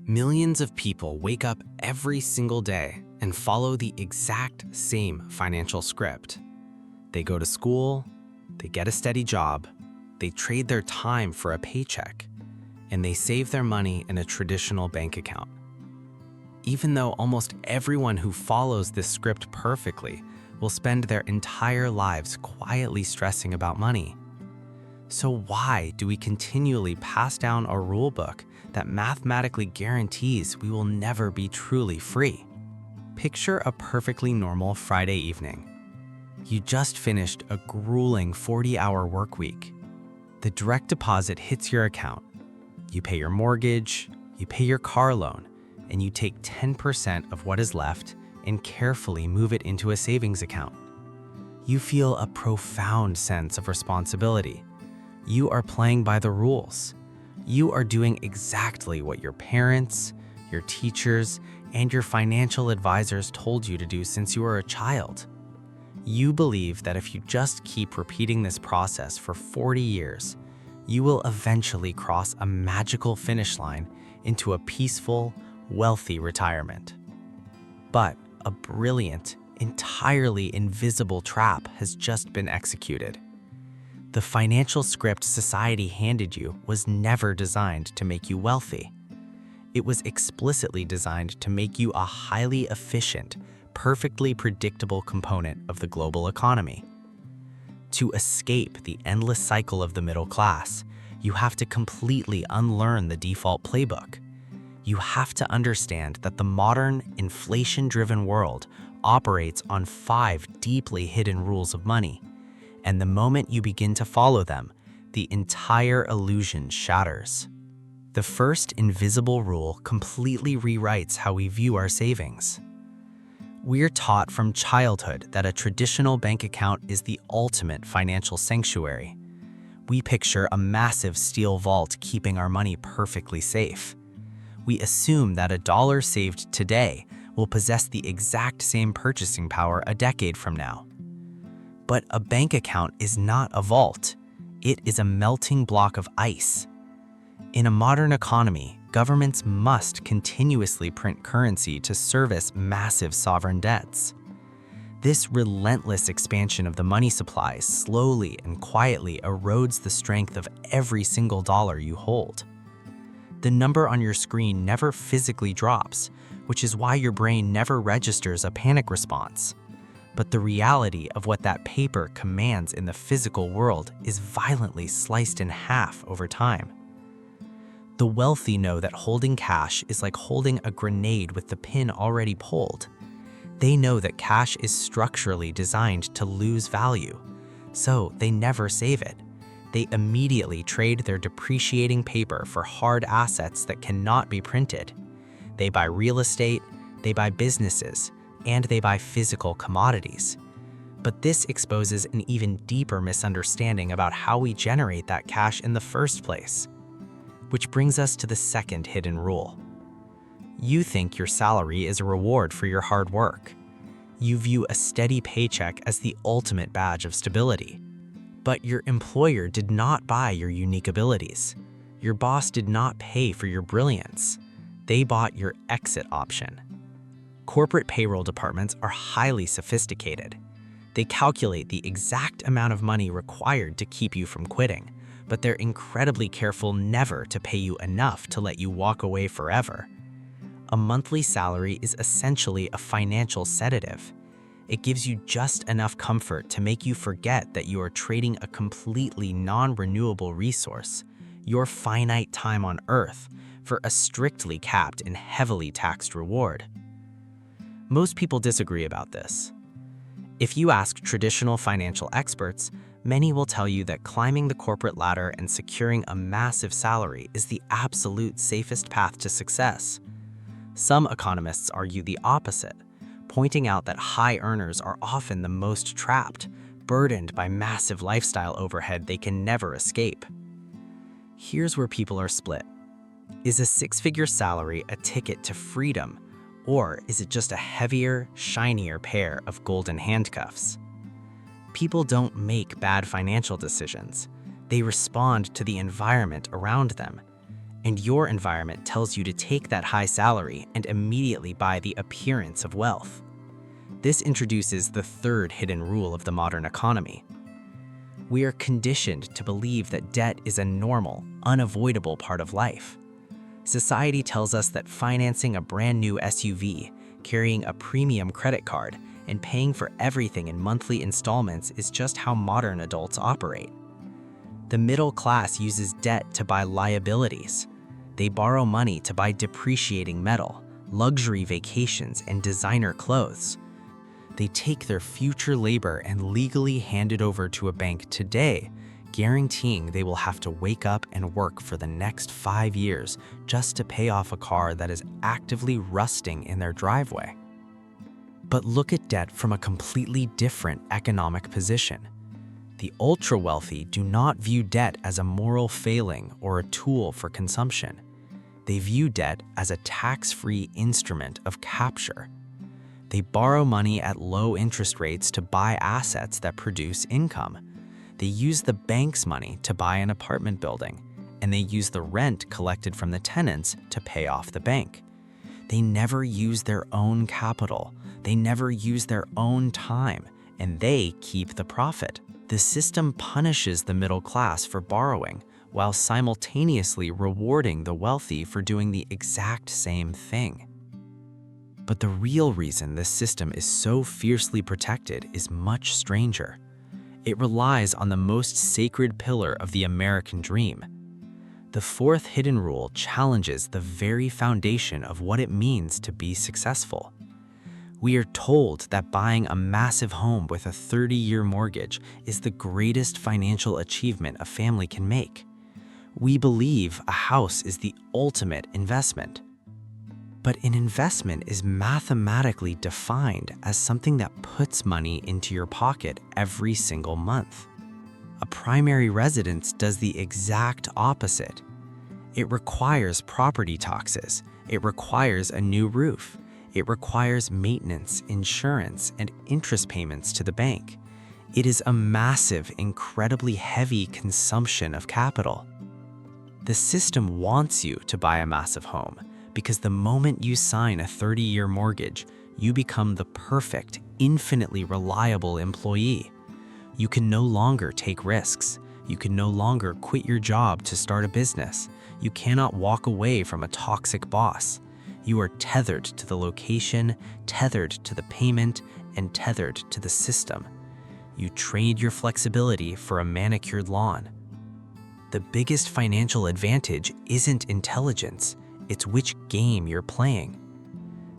Millions of people wake up every single day and follow the exact same financial script. They go to school, they get a steady job, they trade their time for a paycheck, and they save their money in a traditional bank account. Even though almost everyone who follows this script perfectly will spend their entire lives quietly stressing about money. So why do we continually pass down a rule book that mathematically guarantees we will never be truly free? Picture a perfectly normal Friday evening. You just finished a grueling 40-hour work week. The direct deposit hits your account. You pay your mortgage, you pay your car loan, and you take 10% of what is left and carefully move it into a savings account. You feel a profound sense of responsibility. You are playing by the rules. You are doing exactly what your parents, your teachers, and your financial advisors told you to do since you were a child. You believe that if you just keep repeating this process for 40 years, you will eventually cross a magical finish line into a peaceful, wealthy retirement. But a brilliant, entirely invisible trap has just been executed. The financial script society handed you was never designed to make you wealthy. It was explicitly designed to make you a highly efficient, perfectly predictable component of the global economy. To escape the endless cycle of the middle class, you have to completely unlearn the default playbook. You have to understand that the modern, inflation-driven world operates on 5 deeply hidden rules of money. And the moment you begin to follow them, the entire illusion shatters. The first invisible rule completely rewrites how we view our savings. We're taught from childhood that a traditional bank account is the ultimate financial sanctuary. We picture a massive steel vault keeping our money perfectly safe. We assume that a dollar saved today will possess the exact same purchasing power a decade from now. But a bank account is not a vault. It is a melting block of ice. In a modern economy, governments must continuously print currency to service massive sovereign debts. This relentless expansion of the money supply slowly and quietly erodes the strength of every single dollar you hold. The number on your screen never physically drops, which is why your brain never registers a panic response. But the reality of what that paper commands in the physical world is violently sliced in half over time. The wealthy know that holding cash is like holding a grenade with the pin already pulled. They know that cash is structurally designed to lose value, so they never save it. They immediately trade their depreciating paper for hard assets that cannot be printed. They buy real estate, they buy businesses, and they buy physical commodities. But this exposes an even deeper misunderstanding about how we generate that cash in the first place. Which brings us to the second hidden rule. You think your salary is a reward for your hard work. You view a steady paycheck as the ultimate badge of stability. But your employer did not buy your unique abilities. Your boss did not pay for your brilliance. They bought your exit option. Corporate payroll departments are highly sophisticated. They calculate the exact amount of money required to keep you from quitting, but they're incredibly careful never to pay you enough to let you walk away forever. A monthly salary is essentially a financial sedative. It gives you just enough comfort to make you forget that you are trading a completely non-renewable resource, your finite time on Earth, for a strictly capped and heavily taxed reward. Most people disagree about this. If you ask traditional financial experts, many will tell you that climbing the corporate ladder and securing a massive salary is the absolute safest path to success. Some economists argue the opposite, pointing out that high earners are often the most trapped, burdened by massive lifestyle overhead they can never escape. Here's where people are split. Is a 6-figure salary a ticket to freedom, or is it just a heavier, shinier pair of golden handcuffs? People don't make bad financial decisions. They respond to the environment around them. And your environment tells you to take that high salary and immediately buy the appearance of wealth. This introduces the third hidden rule of the modern economy. We are conditioned to believe that debt is a normal, unavoidable part of life. Society tells us that financing a brand new SUV, carrying a premium credit card, and paying for everything in monthly installments is just how modern adults operate. The middle class uses debt to buy liabilities. They borrow money to buy depreciating metal, luxury vacations, and designer clothes. They take their future labor and legally hand it over to a bank today, guaranteeing they will have to wake up and work for the next 5 years just to pay off a car that is actively rusting in their driveway. But look at debt from a completely different economic position. The ultra-wealthy do not view debt as a moral failing or a tool for consumption. They view debt as a tax-free instrument of capture. They borrow money at low interest rates to buy assets that produce income. They use the bank's money to buy an apartment building, and they use the rent collected from the tenants to pay off the bank. They never use their own capital. They never use their own time, and they keep the profit. The system punishes the middle class for borrowing, while simultaneously rewarding the wealthy for doing the exact same thing. But the real reason this system is so fiercely protected is much stranger. It relies on the most sacred pillar of the American dream. The fourth hidden rule challenges the very foundation of what it means to be successful. We are told that buying a massive home with a 30-year mortgage is the greatest financial achievement a family can make. We believe a house is the ultimate investment. But an investment is mathematically defined as something that puts money into your pocket every single month. A primary residence does the exact opposite. It requires property taxes. It requires a new roof. It requires maintenance, insurance, and interest payments to the bank. It is a massive, incredibly heavy consumption of capital. The system wants you to buy a massive home because the moment you sign a 30-year mortgage, you become the perfect, infinitely reliable employee. You can no longer take risks. You can no longer quit your job to start a business. You cannot walk away from a toxic boss. You are tethered to the location, tethered to the payment, and tethered to the system. You trade your flexibility for a manicured lawn. The biggest financial advantage isn't intelligence, it's which game you're playing.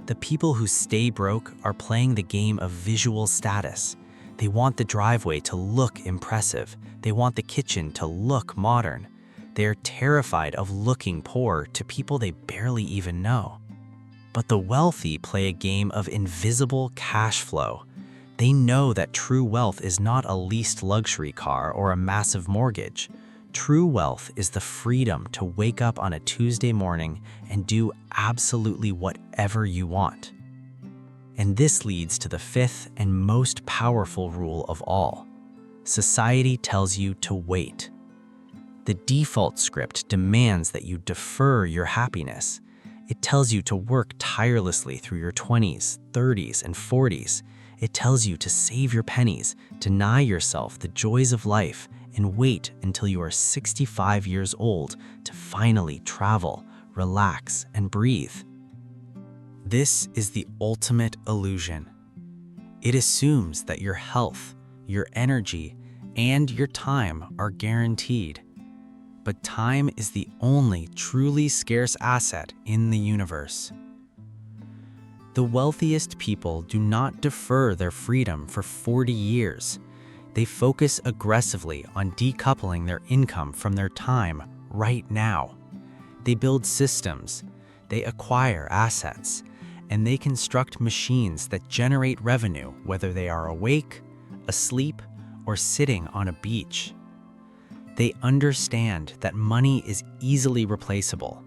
The people who stay broke are playing the game of visual status. They want the driveway to look impressive. They want the kitchen to look modern. They are terrified of looking poor to people they barely even know. But the wealthy play a game of invisible cash flow. They know that true wealth is not a leased luxury car or a massive mortgage. True wealth is the freedom to wake up on a Tuesday morning and do absolutely whatever you want. And this leads to the fifth and most powerful rule of all. Society tells you to wait. The default script demands that you defer your happiness. It tells you to work tirelessly through your 20s, 30s, and 40s. It tells you to save your pennies, deny yourself the joys of life, and wait until you are 65 years old to finally travel, relax, and breathe. This is the ultimate illusion. It assumes that your health, your energy, and your time are guaranteed. But time is the only truly scarce asset in the universe. The wealthiest people do not defer their freedom for 40 years. They focus aggressively on decoupling their income from their time right now. They build systems, they acquire assets, and they construct machines that generate revenue whether they are awake, asleep, or sitting on a beach. They understand that money is easily replaceable,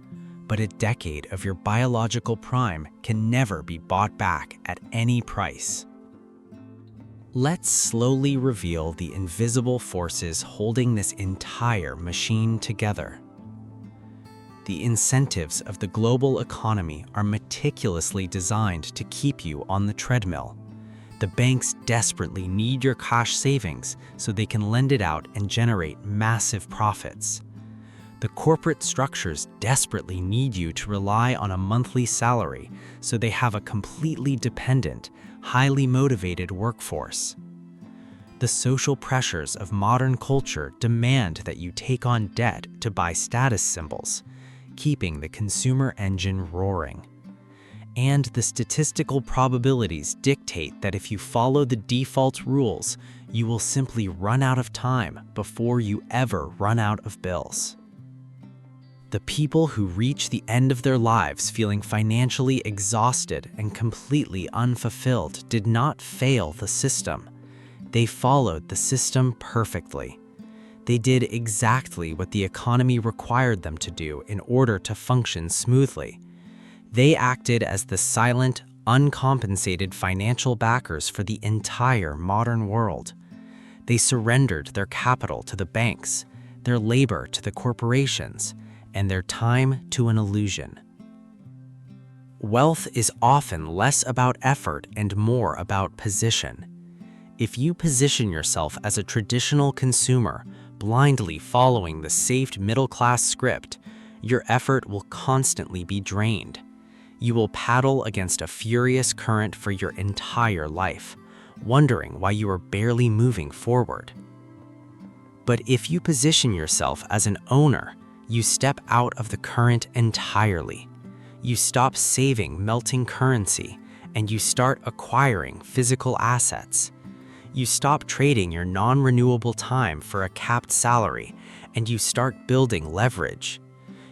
but a decade of your biological prime can never be bought back at any price. Let's slowly reveal the invisible forces holding this entire machine together. The incentives of the global economy are meticulously designed to keep you on the treadmill. The banks desperately need your cash savings so they can lend it out and generate massive profits. The corporate structures desperately need you to rely on a monthly salary so they have a completely dependent, highly motivated workforce. The social pressures of modern culture demand that you take on debt to buy status symbols, keeping the consumer engine roaring. And the statistical probabilities dictate that if you follow the default rules, you will simply run out of time before you ever run out of bills. The people who reach the end of their lives feeling financially exhausted and completely unfulfilled did not fail the system. They followed the system perfectly. They did exactly what the economy required them to do in order to function smoothly. They acted as the silent, uncompensated financial backers for the entire modern world. They surrendered their capital to the banks, their labor to the corporations, and their time to an illusion. Wealth is often less about effort and more about position. If you position yourself as a traditional consumer, blindly following the safe middle-class script, your effort will constantly be drained. You will paddle against a furious current for your entire life, wondering why you are barely moving forward. But if you position yourself as an owner, you step out of the current entirely. You stop saving melting currency, and you start acquiring physical assets. You stop trading your non-renewable time for a capped salary, and you start building leverage.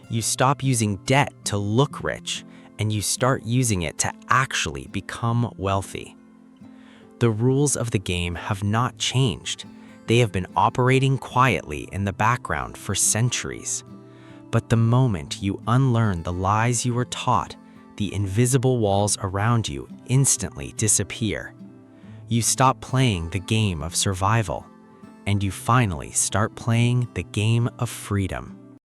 You stop using debt to look rich, and you start using it to actually become wealthy. The rules of the game have not changed. They have been operating quietly in the background for centuries. But the moment you unlearn the lies you were taught, the invisible walls around you instantly disappear. You stop playing the game of survival, and you finally start playing the game of freedom.